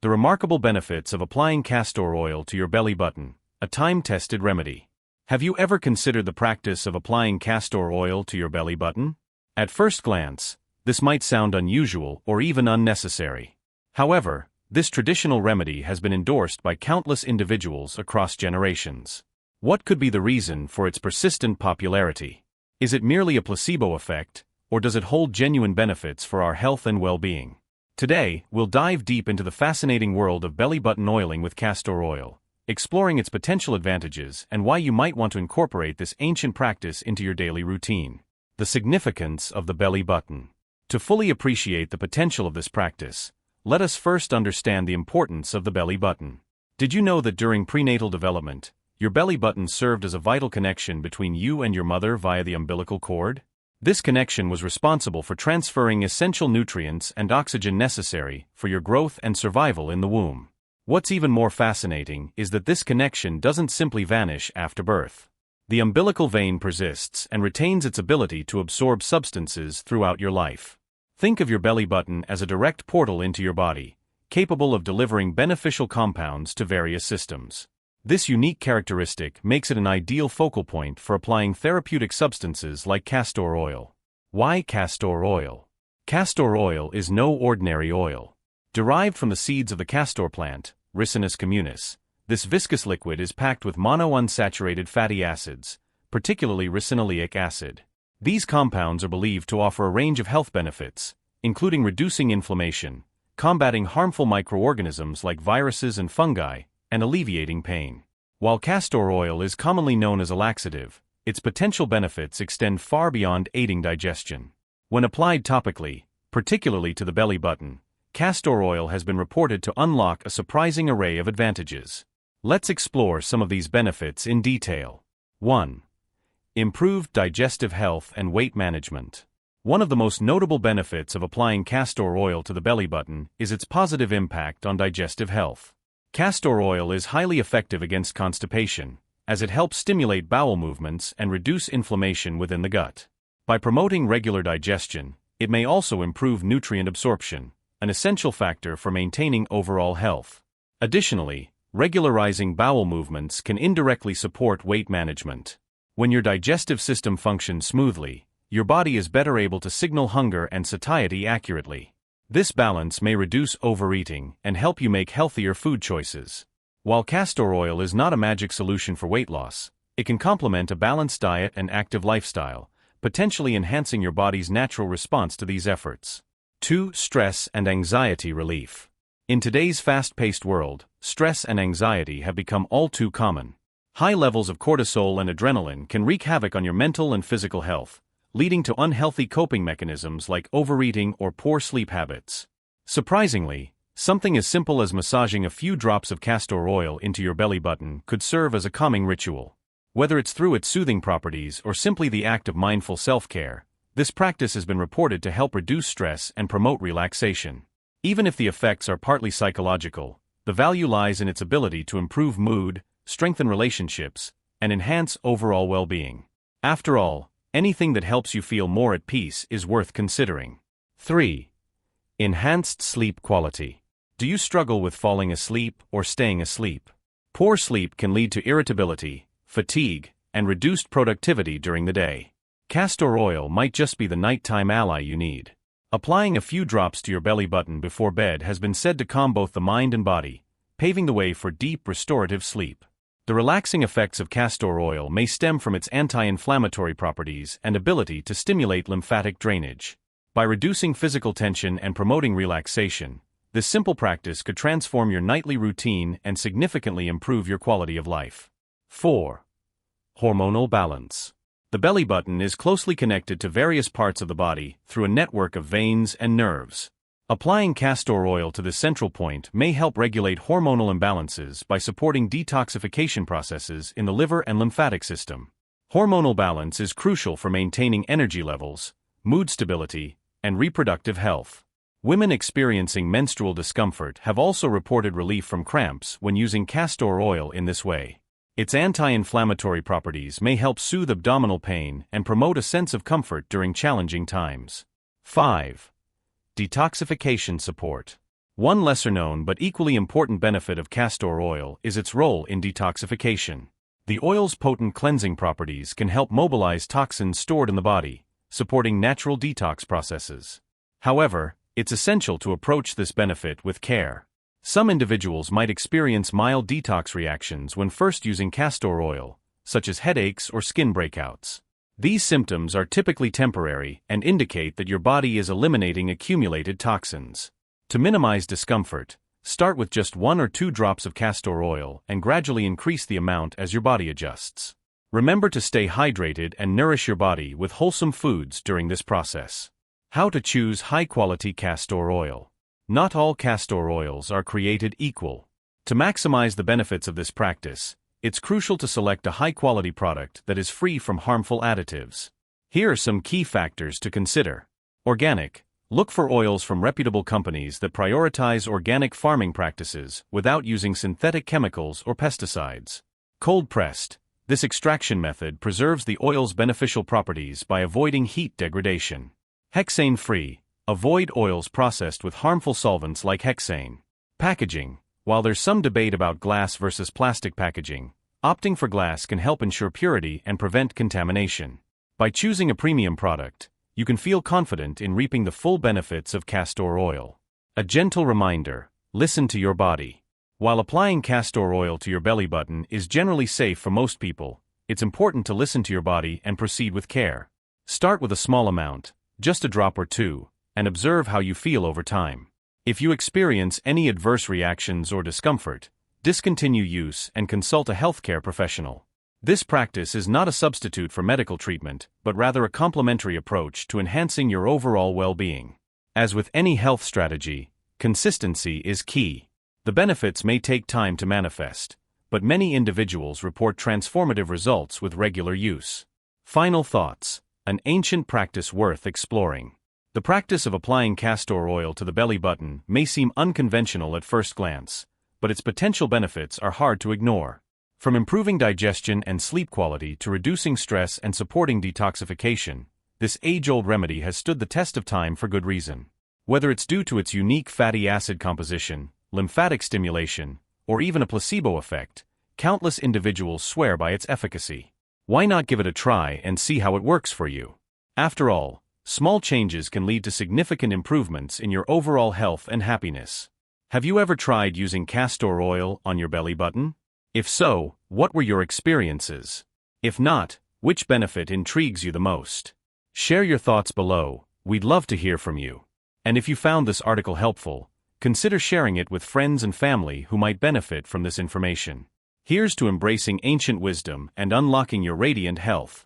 The remarkable benefits of applying castor oil to your belly button, a time-tested remedy. Have you ever considered the practice of applying castor oil to your belly button? At first glance, this might sound unusual or even unnecessary. However, this traditional remedy has been endorsed by countless individuals across generations. What could be the reason for its persistent popularity? Is it merely a placebo effect, or does it hold genuine benefits for our health and well-being? Today, we'll dive deep into the fascinating world of belly button oiling with castor oil, exploring its potential advantages and why you might want to incorporate this ancient practice into your daily routine. The significance of the belly button. To fully appreciate the potential of this practice, let us first understand the importance of the belly button. Did you know that during prenatal development, your belly button served as a vital connection between you and your mother via the umbilical cord? This connection was responsible for transferring essential nutrients and oxygen necessary for your growth and survival in the womb. What's even more fascinating is that this connection doesn't simply vanish after birth. The umbilical vein persists and retains its ability to absorb substances throughout your life. Think of your belly button as a direct portal into your body, capable of delivering beneficial compounds to various systems. This unique characteristic makes it an ideal focal point for applying therapeutic substances like castor oil. Why castor oil? Castor oil is no ordinary oil. Derived from the seeds of the castor plant, Ricinus communis, this viscous liquid is packed with monounsaturated fatty acids, particularly ricinoleic acid. These compounds are believed to offer a range of health benefits, including reducing inflammation, combating harmful microorganisms like viruses and fungi, and alleviating pain. While castor oil is commonly known as a laxative, its potential benefits extend far beyond aiding digestion. When applied topically, particularly to the belly button, castor oil has been reported to unlock a surprising array of advantages. Let's explore some of these benefits in detail. 1. Improved digestive health and weight management. One of the most notable benefits of applying castor oil to the belly button is its positive impact on digestive health. Castor oil is highly effective against constipation, as it helps stimulate bowel movements and reduce inflammation within the gut. By promoting regular digestion, it may also improve nutrient absorption, an essential factor for maintaining overall health. Additionally, regularizing bowel movements can indirectly support weight management. When your digestive system functions smoothly, your body is better able to signal hunger and satiety accurately. This balance may reduce overeating and help you make healthier food choices. While castor oil is not a magic solution for weight loss, it can complement a balanced diet and active lifestyle, potentially enhancing your body's natural response to these efforts. 2. Stress and anxiety relief. In today's fast-paced world, stress and anxiety have become all too common. High levels of cortisol and adrenaline can wreak havoc on your mental and physical health, leading to unhealthy coping mechanisms like overeating or poor sleep habits. Surprisingly, something as simple as massaging a few drops of castor oil into your belly button could serve as a calming ritual. Whether it's through its soothing properties or simply the act of mindful self-care, this practice has been reported to help reduce stress and promote relaxation. Even if the effects are partly psychological, the value lies in its ability to improve mood, strengthen relationships, and enhance overall well-being. After all, anything that helps you feel more at peace is worth considering. 3. Enhanced sleep quality. Do you struggle with falling asleep or staying asleep? Poor sleep can lead to irritability, fatigue, and reduced productivity during the day. Castor oil might just be the nighttime ally you need. Applying a few drops to your belly button before bed has been said to calm both the mind and body, paving the way for deep restorative sleep. The relaxing effects of castor oil may stem from its anti-inflammatory properties and ability to stimulate lymphatic drainage. By reducing physical tension and promoting relaxation, this simple practice could transform your nightly routine and significantly improve your quality of life. 4. Hormonal balance. The belly button is closely connected to various parts of the body through a network of veins and nerves. Applying castor oil to this central point may help regulate hormonal imbalances by supporting detoxification processes in the liver and lymphatic system. Hormonal balance is crucial for maintaining energy levels, mood stability, and reproductive health. Women experiencing menstrual discomfort have also reported relief from cramps when using castor oil in this way. Its anti-inflammatory properties may help soothe abdominal pain and promote a sense of comfort during challenging times. 5. Detoxification support. One lesser-known but equally important benefit of castor oil is its role in detoxification. The oil's potent cleansing properties can help mobilize toxins stored in the body, supporting natural detox processes. However, it's essential to approach this benefit with care. Some individuals might experience mild detox reactions when first using castor oil, such as headaches or skin breakouts. These symptoms are typically temporary and indicate that your body is eliminating accumulated toxins. To minimize discomfort, start with just 1 or 2 drops of castor oil and gradually increase the amount as your body adjusts. Remember to stay hydrated and nourish your body with wholesome foods during this process. How to choose high-quality castor oil. Not all castor oils are created equal. To maximize the benefits of this practice, it's crucial to select a high-quality product that is free from harmful additives. Here are some key factors to consider. Organic. Look for oils from reputable companies that prioritize organic farming practices without using synthetic chemicals or pesticides. Cold-pressed. This extraction method preserves the oil's beneficial properties by avoiding heat degradation. Hexane-free. Avoid oils processed with harmful solvents like hexane. Packaging. While there's some debate about glass versus plastic packaging, opting for glass can help ensure purity and prevent contamination. By choosing a premium product, you can feel confident in reaping the full benefits of castor oil. A gentle reminder: listen to your body. While applying castor oil to your belly button is generally safe for most people, it's important to listen to your body and proceed with care. Start with a small amount, just a drop or 2, and observe how you feel over time. If you experience any adverse reactions or discomfort, discontinue use and consult a healthcare professional. This practice is not a substitute for medical treatment, but rather a complementary approach to enhancing your overall well-being. As with any health strategy, consistency is key. The benefits may take time to manifest, but many individuals report transformative results with regular use. Final thoughts: an ancient practice worth exploring. The practice of applying castor oil to the belly button may seem unconventional at first glance, but its potential benefits are hard to ignore. From improving digestion and sleep quality to reducing stress and supporting detoxification, this age-old remedy has stood the test of time for good reason. Whether it's due to its unique fatty acid composition, lymphatic stimulation, or even a placebo effect, countless individuals swear by its efficacy. Why not give it a try and see how it works for you? After all, small changes can lead to significant improvements in your overall health and happiness. Have you ever tried using castor oil on your belly button? If so, what were your experiences? If not, which benefit intrigues you the most? Share your thoughts below. We'd love to hear from you. And if you found this article helpful, consider sharing it with friends and family who might benefit from this information. Here's to embracing ancient wisdom and unlocking your radiant health.